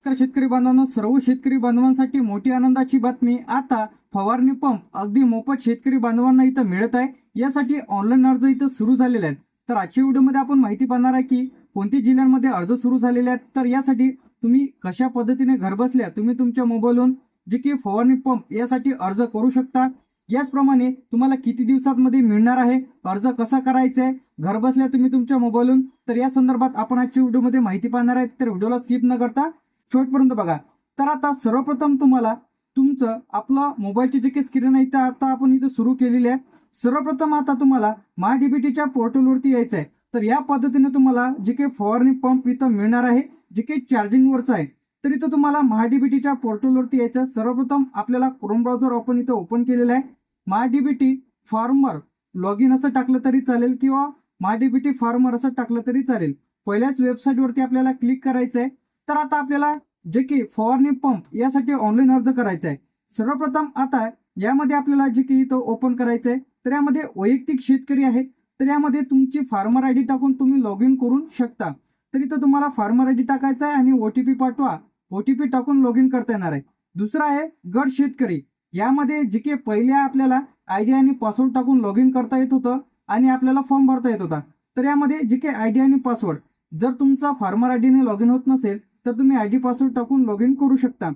तर शेतकरी बांधवांनो, सर्व शेतकरी बांधवांसाठी मोठी आनंदाची बातमी. आता फवारणी पंप अगदी मोफत शेतकरी बांधवांना इथं मिळत आहे. यासाठी ऑनलाईन अर्ज इथं सुरू झालेले आहेत. तर आजच्या व्हिडिओमध्ये आपण माहिती पाहणार आहे की कोणत्या जिल्ह्यांमध्ये अर्ज सुरू झालेले आहेत. तर यासाठी तुम्ही कशा पद्धतीने घरबसल्या तुम्ही तुमच्या मोबाईलवरून जे की फवारणी पंप यासाठी अर्ज करू शकता. याचप्रमाणे तुम्हाला किती दिवसांमध्ये मिळणार आहे, अर्ज कसा करायचा आहे घरबसल्या तुम्ही तुमच्या मोबाईलवरून, तर या संदर्भात आपण आजच्या व्हिडिओमध्ये माहिती पाहणार आहे. तर व्हिडिओला स्किप न करता शेवटपर्यंत बघा. तर आता सर्वप्रथम तुम्हाला तुमचं आपलं मोबाईलची जी काही स्क्रीन आहे आता आपण इथं सुरू केलेली आहे. सर्वप्रथम आता तुम्हाला MyDBTच्या पोर्टलवरती यायचं आहे. तर या पद्धतीने तुम्हाला जे काही फवारणी पंप इथं मिळणार आहे, जे काही चार्जिंगवरचं आहे. तर इथं तुम्हाला MyDBTच्या पोर्टलवरती यायचं. सर्वप्रथम आपल्याला क्रोम ब्राउझर आपण इथं ओपन केलेलं आहे. MyDBT फार्मर लॉग इन असं टाकलं तरी चालेल किंवा MyDBT फार्मर असं टाकलं तरी चालेल. पहिल्याच वेबसाईटवरती आपल्याला क्लिक करायचं आहे. तर आता आपल्याला जे की फवारणी पंप यासाठी ऑनलाईन अर्ज करायचा आहे. सर्वप्रथम आता यामध्ये आपल्याला जे की इथं ओपन करायचं आहे. तर यामध्ये वैयक्तिक शेतकरी आहे. तर यामध्ये तुमची फार्मर आयडी टाकून तुम्ही लॉग इन करू शकता. तर इथं तुम्हाला फार्मर आयडी टाकायचा आहे आणि OTP पाठवा. OTP टाकून लॉग इन करता येणार आहे. दुसरा आहे गट शेतकरी. यामध्ये जे की पहिले आपल्याला आयडी आणि पासवर्ड टाकून लॉग इन करता येत होतं आणि आपल्याला फॉर्म भरता येत होता. तर यामध्ये जे काही आयडी आणि पासवर्ड, जर तुमचा फार्मर आयडीने लॉग इन होत नसेल तर तुम्ही आयडी पासवर्ड टाकून लॉग इन करू शकता.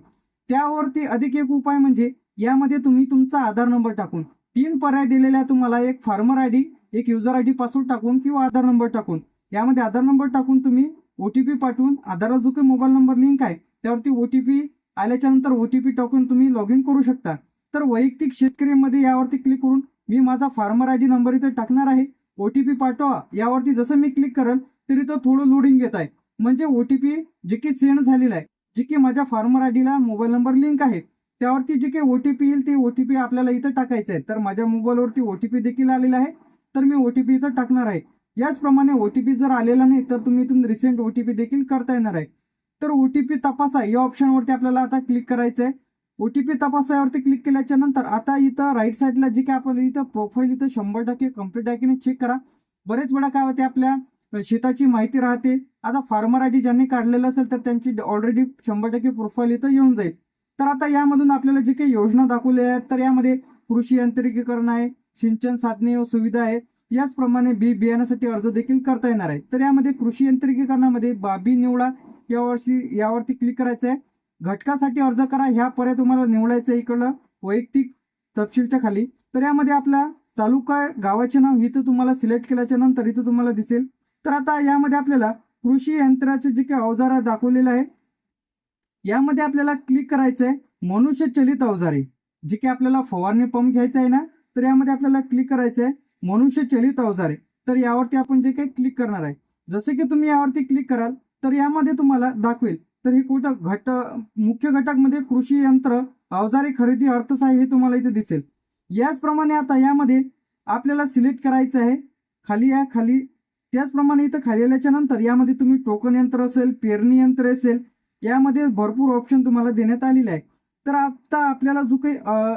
त्यावरती अधिक एक उपाय म्हणजे यामध्ये तुम्ही तुमचा आधार नंबर टाकून 3 पर्याय दिलेला आहे तुम्हाला. एक फार्मर आयडी, एक युजर आयडी पासवर्ड टाकून किंवा आधार नंबर टाकून. यामध्ये आधार नंबर टाकून तुम्ही OTP पाठवून आधारला जो काही मोबाईल नंबर लिंक आहे त्यावरती OTP आल्याच्या नंतर OTP टाकून तुम्ही लॉग इन करू शकता. तर वैयक्तिक शेतकरीमध्ये यावरती क्लिक करून मी माझा फार्मर आयडी नंबर इथे टाकणार आहे. OTP पाठवा यावरती जसं मी क्लिक करेल तरी तो थोडं लोडिंग घेत आहे. म्हणजे OTP जे की सेंड झालेला आहे, जे की माझ्या फार्मर आयडीला मोबाईल नंबर लिंक आहे त्यावरती जे काही OTP येईल ते OTP आपल्याला इथं टाकायचं आहे. तर माझ्या मोबाईलवरती OTP देखील आलेला आहे. तर मी OTP इथं टाकणार आहे. याचप्रमाणे OTP जर आलेला नाही तर तुम्ही इथून रिसेंट OTP देखील करता येणार आहे. तर OTP तपासा या ऑप्शनवरती आपल्याला आता क्लिक करायचं आहे. OTP तपासावरती क्लिक केल्याच्या नंतर आता इथं राईट साईडला जे काही आपल्याला इथं प्रोफाईल इथं 100% कंप्लीट आहे की नाही चेक करा. बरेच वेळा काय होते आपल्या शेताची माहिती राहते. आता फार्मर आयडी ज्यांनी काढलेलं असेल तर त्यांची ऑलरेडी 100% प्रोफाईल इथं येऊन जाईल. तर आता यामधून आपल्याला जे काही योजना दाखवल्या आहेत तर यामध्ये कृषी यांत्रिकीकरण आहे, सिंचन साधने व सुविधा आहे. याचप्रमाणे बियाण्यासाठी अर्ज देखील करता येणार आहे. तर यामध्ये कृषी यांत्रिकीकरणामध्ये बाबी निवडा यावरती क्लिक करायचं आहे. घटकासाठी अर्ज करा ह्या पर्याय तुम्हाला निवडायचं आहे इकडं वैयक्तिक तपशीलच्या खाली. तर यामध्ये आपला तालुका गावाचे नाव इथं तुम्हाला सिलेक्ट केल्याच्या नंतर इथं तुम्हाला दिसेल. तर आता यामध्ये आपल्याला कृषी यंत्राचे जे काही अवजार दाखवलेलं आहे यामध्ये आपल्याला क्लिक करायचं आहे. मनुष्य चलित अवजारे, जे की आपल्याला फवारणी पंप घ्यायचा आहे ना, तर यामध्ये आपल्याला क्लिक करायचं आहे मनुष्य चलित अवजारे. तर यावरती आपण जे काही क्लिक करणार आहे, जसे की तुम्ही यावरती क्लिक कराल तर यामध्ये तुम्हाला दाखवेल. तर हे कुठं मुख्य घटकमध्ये कृषी यंत्र अवजारे खरेदी अर्थसहाय्य हे तुम्हाला इथे दिसेल. याचप्रमाणे आता यामध्ये आपल्याला सिलेक्ट करायचं आहे खाली. त्याचप्रमाणे इथं खाली आल्याच्या नंतर यामध्ये तुम्ही टोकन यंत्र असेल, पेरणी यंत्र असेल, यामध्ये भरपूर ऑप्शन तुम्हाला देण्यात आलेले आहे. तर आता आपल्याला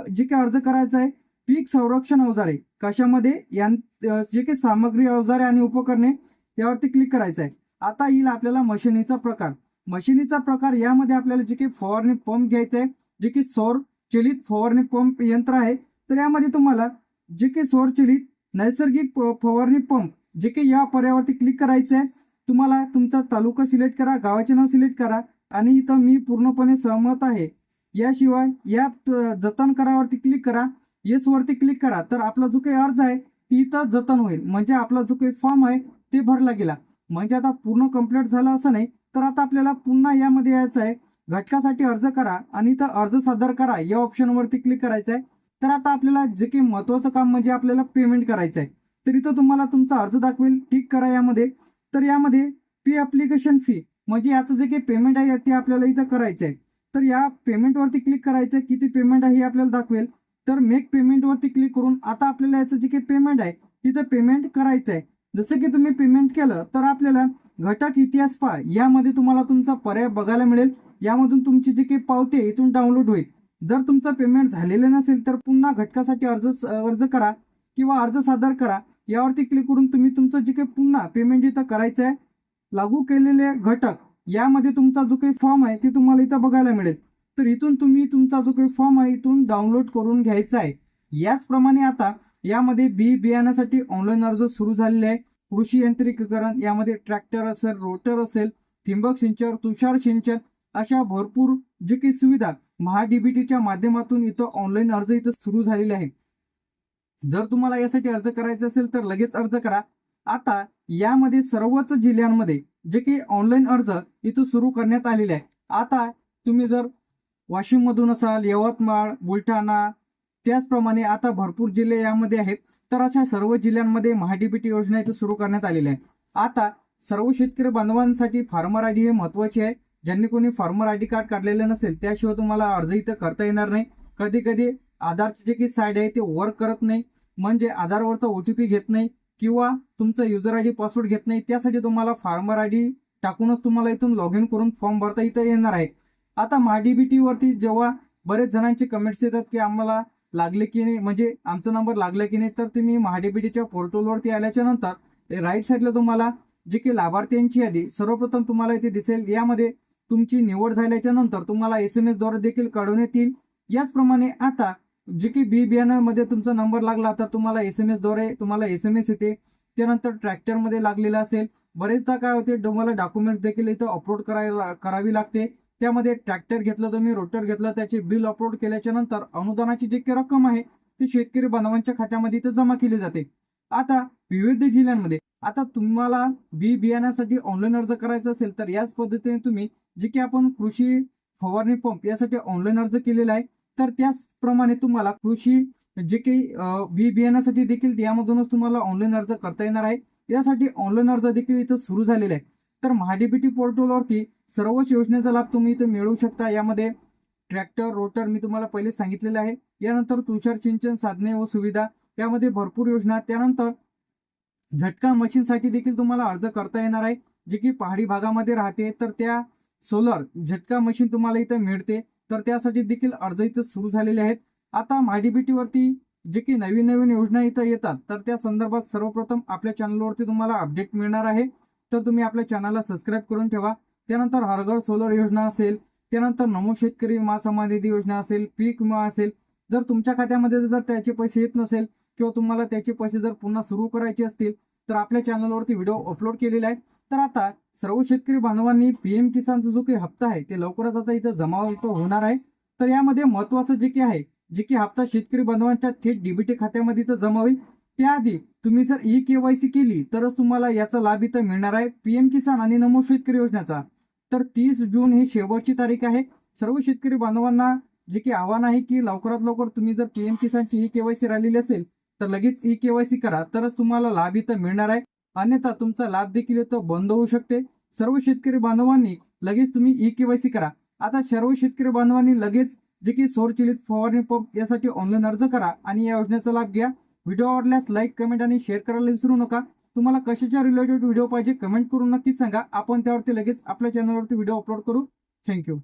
जे काही अर्ज करायचा आहे पीक संरक्षण अवजारे कशामध्ये जे काही सामग्री, अवजारे आणि उपकरणे यावरती क्लिक करायचं आहे. आता येईल आपल्याला मशिनीचा प्रकार. यामध्ये आपल्याला जे काही फवारणी पंप घ्यायचा आहे, जे की सौर चलित फवारणी पंप यंत्र आहे. तर यामध्ये तुम्हाला जे काही सौर चलित नैसर्गिक फवारणी पंप जे काही या पर्यायावरती क्लिक करायचं आहे. तुम्हाला तुमचा तालुका सिलेक्ट करा, गावाचे नाव सिलेक्ट करा आणि इथं मी पूर्णपणे सहमत आहे. याशिवाय या जतन करावरती क्लिक करा, येस वरती क्लिक करा. तर आपला जो काही अर्ज आहे ती इथं जतन होईल. म्हणजे आपला जो काही फॉर्म आहे ते भरला गेला. म्हणजे आता पूर्ण कंप्लीट झालं असं नाही. तर आता आपल्याला पुन्हा यामध्ये यायचं आहे. घटकासाठी अर्ज करा आणि इथं अर्ज सादर करा या ऑप्शनवरती क्लिक करायचं आहे. तर आता आपल्याला जे काही महत्त्वाचं काम म्हणजे आपल्याला पेमेंट करायचं आहे. तर इथं तुम्हाला तुमचा अर्ज दाखवेल, टिक करा यामध्ये. तर यामध्ये ऍप्लिकेशन फी म्हणजे याचं जे काही पेमेंट आहे ते आपल्याला इथं करायचं आहे. तर या पेमेंटवरती क्लिक करायचं आहे. किती पेमेंट आहे हे आपल्याला दाखवेल. तर मेक पेमेंटवरती क्लिक करून आता आपल्याला याचं जे काही पेमेंट आहे तिथं पेमेंट करायचं आहे. जसं की तुम्ही पेमेंट केलं तर आपल्याला घटक इतिहास पहा यामध्ये तुम्हाला तुमचा पर्याय बघायला मिळेल. यामधून तुमची जी काही पावती आहे इथून डाउनलोड होईल. जर तुमचं पेमेंट झालेलं नसेल तर पुन्हा घटकासाठी अर्ज करा किंवा अर्ज सादर करा यावरती क्लिक करून तुम्ही तुमचं जे काही पुन्हा पेमेंट इथं करायचं आहे. लागू केलेले घटक यामध्ये तुमचा जो काही फॉर्म आहे ते तुम्हाला इथं बघायला मिळेल. तर इथून तुम्ही तुमचा जो काही फॉर्म आहे इथून डाउनलोड करून घ्यायचा आहे. याचप्रमाणे आता यामध्ये बी बियाण्यासाठी ऑनलाईन अर्ज सुरू झालेले आहे. कृषी यांत्रिकीकरण, यामध्ये ट्रॅक्टर असेल, रोटर असेल, ठिबक सिंचन, तुषार सिंचन अशा भरपूर जे काही सुविधा महाडीबीटीच्या माध्यमातून इथं ऑनलाईन अर्ज इथं सुरू झालेले आहेत. जर तुम्हाला यासाठी अर्ज करायचा असेल तर लगेच अर्ज करा. आता यामध्ये सर्वच जिल्ह्यांमध्ये जे काही ऑनलाईन अर्ज इथं सुरू करण्यात आलेले आहे. आता तुम्ही जर वाशिम मधून असाल, यवतमाळ, बुलढाणा, त्याचप्रमाणे आता भरपूर जिल्हे यामध्ये आहेत. तर अशा सर्व जिल्ह्यांमध्ये महाडीबीटी योजना इथं सुरू करण्यात आलेली आहे. आता सर्व शेतकरी बांधवांसाठी फार्मर आयडी हे महत्वाचे आहे. ज्यांनी कोणी फार्मर आयडी कार्ड काढलेलं नसेल त्याशिवाय तुम्हाला अर्ज इथं करता येणार नाही. कधी कधी आधारची जे काही साईड आहे ते वर्क करत नाही, म्हणजे आधारवरचा OTP घेत नाही किंवा तुमचा युजर आयडी पासवर्ड घेत नाही. त्यासाठी तुम्हाला फार्मर आयडी टाकूनच तुम्हाला इथून लॉग इन करून फॉर्म भरता इथं येणार आहे. आता महाडीबीटी वरती जेव्हा बरेच जणांचे कमेंट्स येतात की आम्हाला लागले की नाही, म्हणजे आमचा नंबर लागला की नाही, तर तुम्ही महाडीबीटीच्या पोर्टलवरती आल्याच्या नंतर राईट साईडला तुम्हाला जे काही लाभार्थ्यांची यादी सर्वप्रथम तुम्हाला इथे दिसेल. यामध्ये तुमची निवड झाल्याच्या नंतर तुम्हाला SMS द्वारे देखील कळवण्यात येईल. याचप्रमाणे आता जे की बी बियाण्यामध्ये तुमचा नंबर लागला तर तुम्हाला SMS द्वारे तुम्हाला SMS येते. त्यानंतर ट्रॅक्टरमध्ये लागलेला असेल, बरेचदा काय होते तुम्हाला डॉक्युमेंट्स देखील इथं अपलोड करावी लागते. त्यामध्ये ट्रॅक्टर घेतलं तुम्ही, रोटर घेतलं, त्याचे बिल अपलोड केल्याच्या नंतर अनुदानाची जी काही रक्कम आहे ती शेतकरी बांधवांच्या खात्यामध्ये इथं जमा केली जाते. आता विविध जिल्ह्यांमध्ये आता तुम्हाला बी बियाण्यासाठी ऑनलाईन अर्ज करायचा असेल तर याच पद्धतीने तुम्ही जे की आपण कृषी फवारणी पंप यासाठी ऑनलाईन अर्ज केलेला आहे, तर त्याचप्रमाणे तुम्हाला कृषी जे काही बी बियाण्यासाठी देखील यामधूनच तुम्हाला ऑनलाईन अर्ज करता येणार आहे. यासाठी ऑनलाईन अर्ज देखील इथं सुरू झालेला आहे. तर महाडीबीटी पोर्टलवरती सर्वच योजनेचा लाभ तुम्ही इथं मिळवू शकता. यामध्ये ट्रॅक्टर, रोटर मी तुम्हाला पहिले सांगितलेलं आहे. यानंतर तुषार सिंचन साधने व सुविधा, यामध्ये भरपूर योजना. त्यानंतर झटका मशीनसाठी देखील तुम्हाला अर्ज करता येणार आहे. जे की पहाडी भागामध्ये राहते तर त्या सोलर झटका मशीन तुम्हाला इथं मिळते, तर त्यासाठी देखील अर्ज इथं सुरू झालेले आहेत. आता महाडीबीटी वरती जे की नवीन नवीन योजना इथं येतात तर त्या संदर्भात सर्वप्रथम आपल्या चॅनलवरती तुम्हाला अपडेट मिळणार आहे. तर तुम्ही आपल्या चॅनलला सबस्क्राईब करून ठेवा. त्यानंतर हरघर सोलर योजना असेल, त्यानंतर नमो शेतकरी विमा सन्मान निधी योजना असेल, पीक विमा असेल. जर तुमच्या खात्यामध्ये जर त्याचे पैसे येत नसेल किंवा तुम्हाला त्याचे पैसे जर पुन्हा सुरू करायचे असतील तर आपल्या चॅनलवरती व्हिडिओ अपलोड केलेला आहे. तर आता सर्व शेतकरी बांधवांनी PM किसानचा जो काही हप्ता आहे ते लवकरच आता इथं जमा होणार आहे. तर यामध्ये महत्वाचं जे की आहे, जे की हप्ता शेतकरी बांधवांच्या थेट डीबीटी खात्यामध्ये इथं जमा होईल. त्याआधी तुम्ही जर KYC केली तरच तुम्हाला याचा लाभ इथं मिळणार आहे PM किसान आणि नमो शेतकरी योजनेचा. तर 30 जून ही शेवटची तारीख आहे. सर्व शेतकरी बांधवांना जे की आव्हान आहे की लवकरात लवकर तुम्ही जर PM किसानची KYC राहिलेली असेल तर लगेच KYC करा, तरच तुम्हाला लाभ इथं मिळणार आहे. अन्यथा तुमचा लाभ देखील इथं बंद होऊ शकते. सर्व शेतकरी बांधवांनी लगेच तुम्ही KYC करा. आता सर्व शेतकरी बांधवांनी लगेच जे की सौरचलित फवारणी पंप यासाठी ऑनलाईन अर्ज करा आणि या योजनेचा लाभ घ्या. व्हिडिओ आवडल्यास लाईक, कमेंट आणि शेअर करायला विसरू नका. तुम्हाला कशाच्या रिलेटेड व्हिडिओ पाहिजे कमेंट करून नक्की सांगा. आपण त्यावरती लगेच आपल्या चॅनलवरती व्हिडिओ अपलोड करू. थँक्यू.